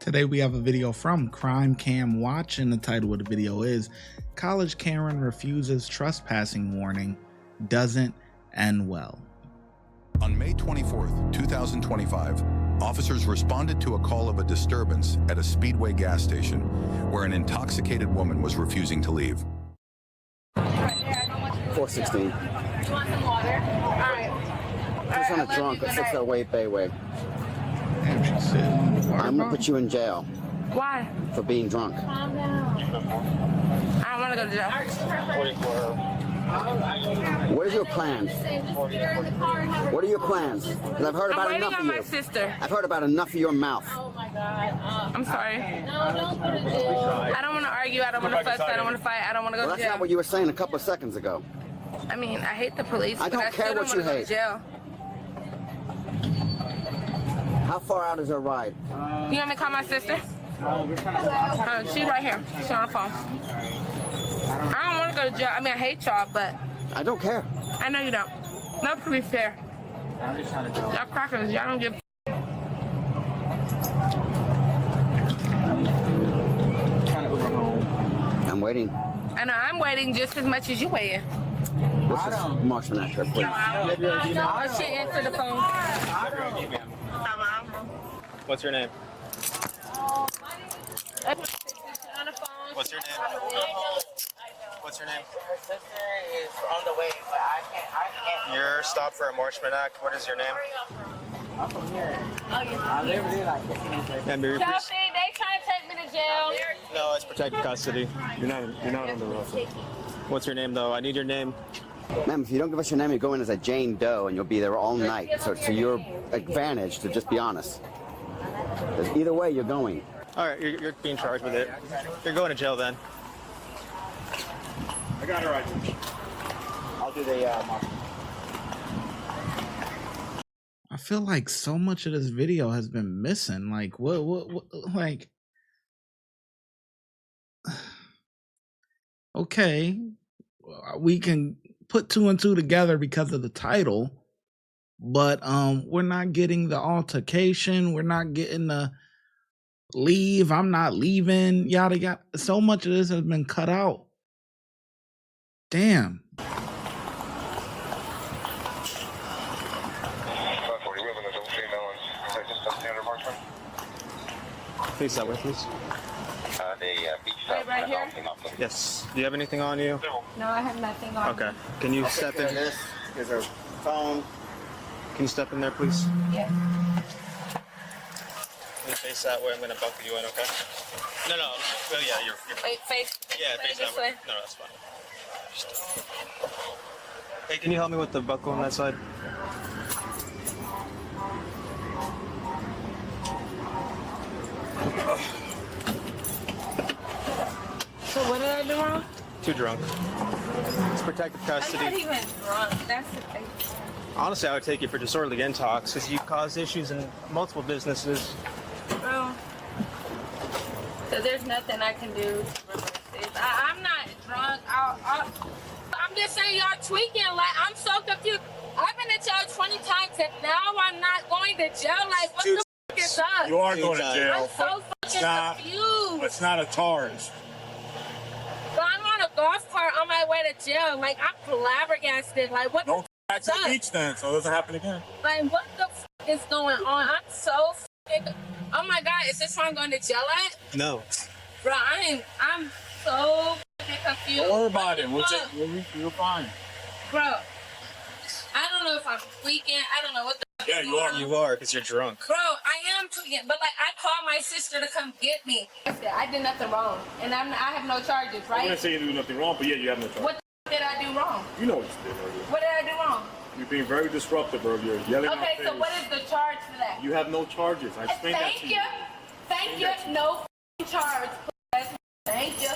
Today we have a video from Crime Cam Watch, and the title of the video is College Karen Refuses Trespassing Warning, Doesn't End Well. On May 24th, 2025, officers responded to a call of a disturbance at a Speedway gas station where an intoxicated woman was refusing to leave. 416. You want some water? All right. She's on a drunk at 608 Bayway. Damn, she's sitting on the water I'm gonna bottle. put you in jail Why? for being drunk. Calm down. I don't want to go to jail. What is your plans? What are your plans? Because I've heard I'm about waiting enough on of my you. sister. I've heard about enough of your mouth. Oh my God. I'm sorry. No, don't go to jail. I don't want to argue. I don't want to fuss. I don't want to fight. I don't want to go Well, to that's jail. not what you were saying a couple of seconds ago. I mean, I hate the police. I but don't care still what you wanna go to hate. jail. How far out is her ride? You want me to call my sister? She's right here. She's on the phone. I don't want to go to jail. I mean, I hate y'all, but I don't care. I know you don't. No, to be fair. Y'all crackers. Y'all don't give. I'm waiting. I know I'm waiting just as much as you waiting. This is Marshman Actor, please. Oh, she answered the phone. What's your name? On the phone. What's your name? What's your name? Her sister is on the way, but I can't. You're stopped for a Marshman Act. What is your name? I'm from here. I live there like 15 minutes later. And be Chelsea, they trying to take me to jail. No, it's protected custody. You're not on the road. What's your name, though? I need your name. Ma'am, if you don't give us your name, you're going as a Jane Doe, and you'll be there all night. So to your advantage, to just be honest. 'Cause either way, you're going. All right, you're being charged with it. You're going to jail then. I got it right. I'll do the I feel like so much of this video has been missing. Like, what, like, okay, we can put two and two together because of the title, but we're not getting the altercation. We're not getting the leave. I'm not leaving. Yada yada. So much of this has been cut out. Damn. Please stop with please. Wait, right here? Yes. Do you have anything on you? No, I have nothing on. Okay. Can you step in? This is her phone. Can you step in there, please? Yeah. Can you face that way? I'm gonna buckle you in, okay? No. Oh yeah, you're. Wait, face. Yeah, face that this way. way. No, that's fine. Hey, can you help me with the buckle on that side? So what did I do wrong? Too drunk. It's protective I'm custody. not even drunk. That's the thing. Honestly, I would take you for disorderly intox because you caused issues in multiple businesses. Bro. So there's nothing I can do to reverse this. I'm not drunk. I'm just saying y'all tweaking. Like, I'm so confused. I've been to jail 20 times and now I'm not going to jail. Like, what the fuck is up? You are going to I'm jail. so fucking confused. It's not a TARS. But I'm on a golf cart on my way to jail. Like, I'm flabbergasted. Like, what Don't the back to the fuck? beach then, so it doesn't happen again. Like, what the fuck is going on? I'm so fucking... Oh my God, is this where I'm going to jail at? No. Bro, I'm so fucking confused. Don't worry about it. What the fuck? You're fine. Bro, I don't know if I'm tweaking. I don't know what the fuck Yeah, is you going are. on. You are because you're drunk. Bro, I am tweaking, but like I called my sister to come get me. I did nothing wrong, and I have no charges, I'm right? gonna say you did nothing wrong, but yeah, you have no charge. What the did I do wrong? You know what you did earlier. What did I do wrong? You're being very disruptive earlier. Yelling in my Okay, face. so what is the charge for that? You have no charges. I explained that to Thank you. you. Thank you. No f***ing charge. Thank you.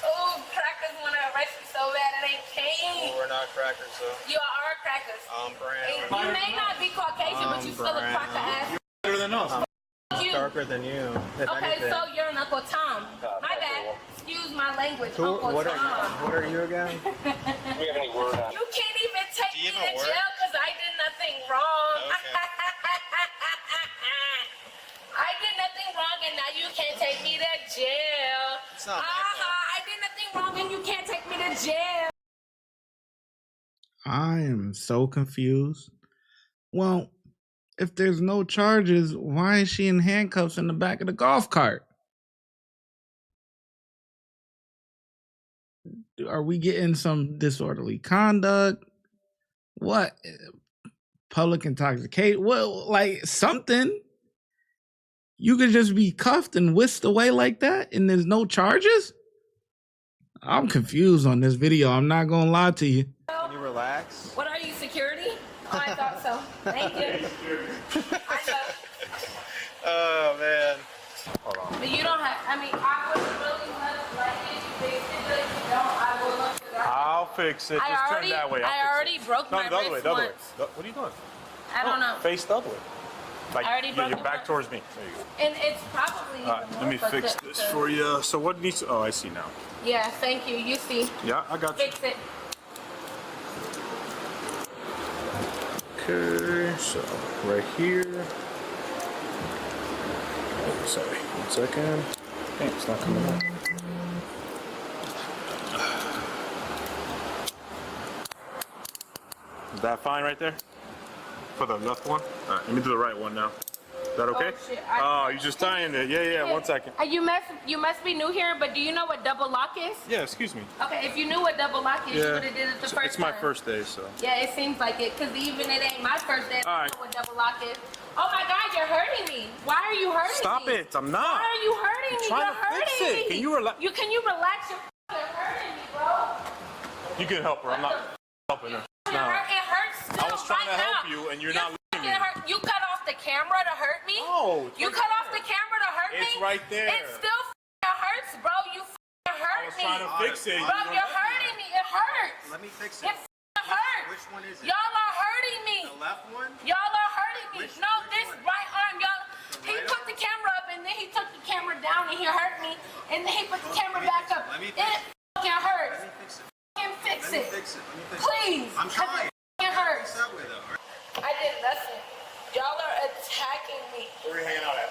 Oh, crackers want to arrest me so bad it ain't came. We're not crackers, though. You are crackers. I'm brown. You may not be Caucasian, but you still a cracker ass. Better than us. You. Darker than you. If Okay, anything. so you're an Uncle Tom. My bad. Excuse my language, Who, Uncle what Tom. are you again? Do we have any word on it? You can't even take jail. I am so confused. Well, if there's no charges, why is she in handcuffs in the back of the golf cart? Are we getting some disorderly conduct? What? Public intoxication? Well, like something. You could just be cuffed and whisked away like that and there's no charges? I'm confused on this video. I'm not gonna lie to you. Can you relax? What are you, security? Oh, I thought so. Thank you. I know. Oh man. Hold on. But you don't have, I mean, I would really like it to fix it, but if you don't, I will look it up. I'll fix it. Just turn that way. I already broke my the other way, wrist the other way. once. What are you doing? I don't know. Face the other way. Like, I already broke your my back wrist. towards me. There you go. And it's probably All right, let me fix this for you. So what needs? Oh, I see now. Yeah, thank you. You see. Yeah, I got you. Fix it. Okay, so right here. Oh, sorry, 1 second. Hey, it's not coming out. Is that fine right there? For the left one? All right, let me do the right one now. Is that okay? Oh, shit. You're just tying it. Yeah, 1 second. You must be new here, but do you know what double lock is? Yeah, excuse me. Okay, if you knew what double lock is, you would have did it the first time. It's my first day, so. Yeah, it seems like it, because even it ain't my first day. I All right. don't know what double lock is. Oh my God, you're hurting me. Why are you hurting Stop me? it, I'm not. Why are you hurting me? trying You're to fix hurting it. me. Can you relax? Can you relax? You're hurting me, bro. You can help her. I'm not helping her. It No. hurts still I was trying right to help now. you, and you're not listening. You cut off the camera to hurt me? No, it's You right cut there. off the camera to hurt me? It's right there. It still hurts, bro. You hurt I was me. trying to fix it. Bro, you're hurting me. It hurts. Let me fix It hurts. Which one is it? Y'all are hurting me. The left one? Y'all are hurting me. Which This one? right arm, y'all. He put the camera up and then he took the camera down and he hurt me. And then he put the camera back up. Let me It fucking hurts. Let me fix it. Fucking fix Let me it. fix it. Let me fix it. Please. I'm 'cause trying. It fucking hurts. That way though. I did nothing. Y'all are attacking me. Where are you hanging out at?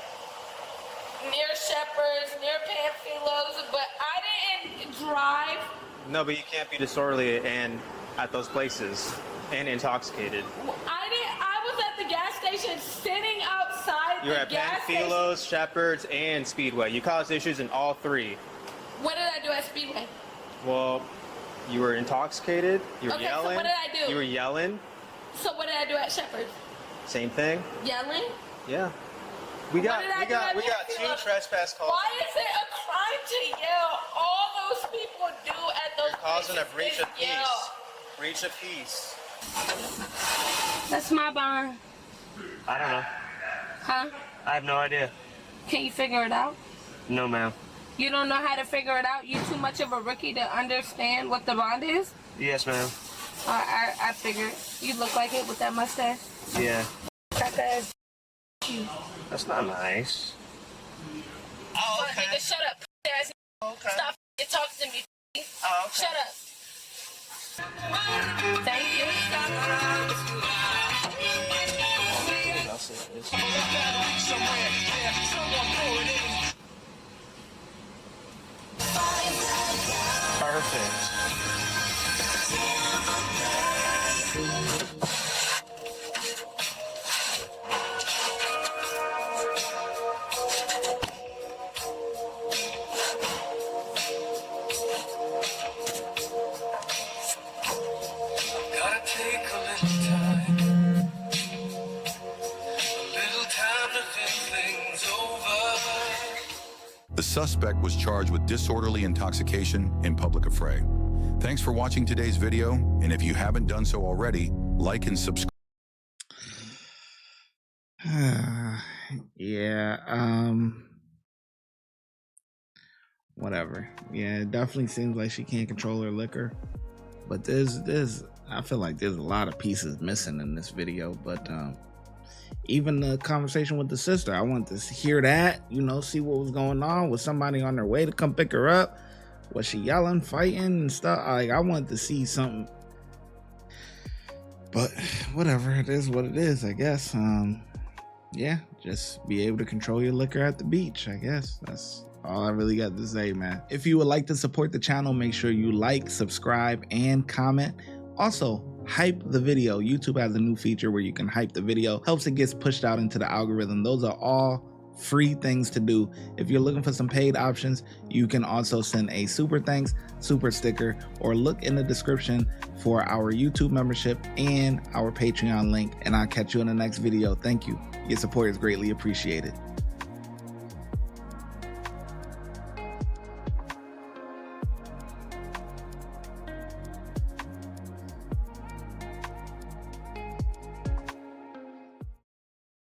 Near Shepherd's, near Pamphilus, but I didn't drive. No, but you can't be disorderly and at those places and intoxicated. I was at the gas station sitting outside You're the at gas station. Pamphilus, Shepherd's, and Speedway. You caused issues in all three. What did I do at Speedway? Well, you were intoxicated. You were Okay, so yelling. what did I do? You were yelling. So what did I do at Shepherd's? Same thing. Yelling? Yeah. We got did I do at two Pamphilus? trespass calls. Why is it a crime to yell? All those people do at those You're causing a places breach is of peace. yell. Breach of peace. That's my barn. I don't know. Huh? I have no idea. Can you figure it out? No, ma'am. You don't know how to figure it out? You too much of a rookie to understand what the bond is? Yes, ma'am. I figured. You look like it with that mustache. Yeah. Crackers. That's not nice. Oh, okay. Nigga, shut up. Ass. Okay. Stop talking to me. Oh, okay. Shut up. Thank you. Perfect. Gotta take a little time. A little time to think things over. The suspect was charged with disorderly intoxication in public affray. Thanks for watching today's video, and if you haven't done so already, like and subscribe. Yeah, whatever. Yeah, it definitely seems like she can't control her liquor. But I feel like there's a lot of pieces missing in this video. But even the conversation with the sister, I wanted to hear that, see what was going on. Was somebody on their way to come pick her up? Was she yelling, fighting and stuff? Like, I wanted to see something. But whatever, it is what it is, I guess. Yeah, just be able to control your liquor at the beach, I guess. All I really got to say, man. If you would like to support the channel, make sure you like, subscribe, and comment. Also, hype the video. YouTube has a new feature where you can hype the video. Helps it gets pushed out into the algorithm. Those are all free things to do. If you're looking for some paid options, you can also send a super thanks, super sticker, or look in the description for our YouTube membership and our Patreon link. And I'll catch you in the next video. Thank you. Your support is greatly appreciated.